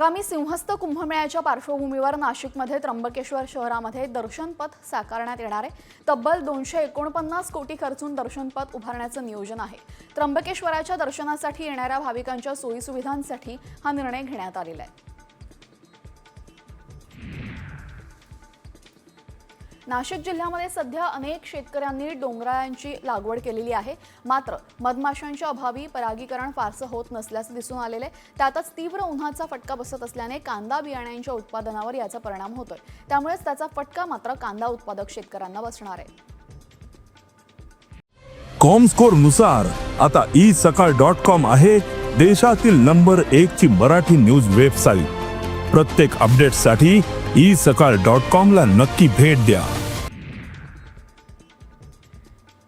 आगामी सिंहस्थ कुंभमेळ्याच्या पार्श्वभूमीवर नाशिकमध्ये त्र्यंबकेश्वर शहरामध्ये दर्शनपथ साकारण्यात येणार आहे। तब्बल 249 कोटी खर्चून दर्शनपथ उभारण्याचं नियोजन आहे। त्र्यंबकेश्वराच्या दर्शनासाठी येणाऱ्या भाविकांच्या सोयीसुविधांसाठी हा निर्णय घेण्यात आलेला आहे। नाशिक जिल्ह्यामध्ये सध्या अनेक शेतकऱ्यांनी डोंगराळ्यांची लागवड केलेली आहे, मात्र मधमाशांच्या अभावी परागीकरण फारसं होत नसल्याचं दिसून आलेलं आहे। त्यातच तीव्र उन्हाचा फटका बसत असल्याने कांदा बियाण्यांच्या उत्पादनावर याचा परिणाम होतोय। त्यामुळेच त्याचा फटका मात्र कांदा उत्पादक शेतकऱ्यांना बसणार आहे। कॉमस्कोर नुसार आता isakal.com आहे देशातील नंबर 1 ची मराठी न्यूज वेबसाईट। प्रत्येक अपडेटसाठी isakal.com ला नक्की भेट द्या।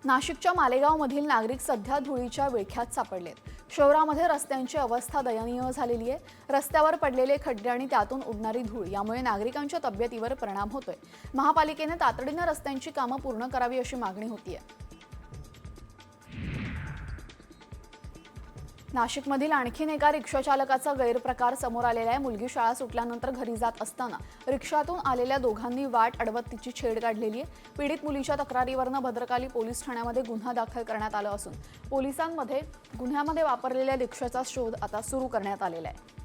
नाशिकच्या मालेगावमधील नागरिक सध्या धुळीच्या विळख्यात सापडलेत। शहरामध्ये रस्त्यांची अवस्था दयनीय झालेली आहे। रस्त्यावर पडलेले खड्डे आणि त्यातून उडणारी धूळ यामुळे नागरिकांच्या तब्येतीवर परिणाम होतोय। महापालिकेने तातडीने रस्त्यांची कामं पूर्ण करावी अशी मागणी होतीये। नाशिकमधील आणखीन एका रिक्षा चालकाचा गैरप्रकार समोर आलेला आहे। मुलगी शाळा सुटल्यानंतर घरी जात असताना रिक्षातून आलेल्या दोघांनी वाट अडवत तिची छेड काढलेली आहे। पीडित मुलीच्या तक्रारीवरून भद्रकाली पोलीस ठाण्यामध्ये गुन्हा दाखल करण्यात आला असून पोलिसांमध्ये गुन्ह्यामध्ये वापरलेल्या रिक्षाचा शोध आता सुरू करण्यात आलेला आहे।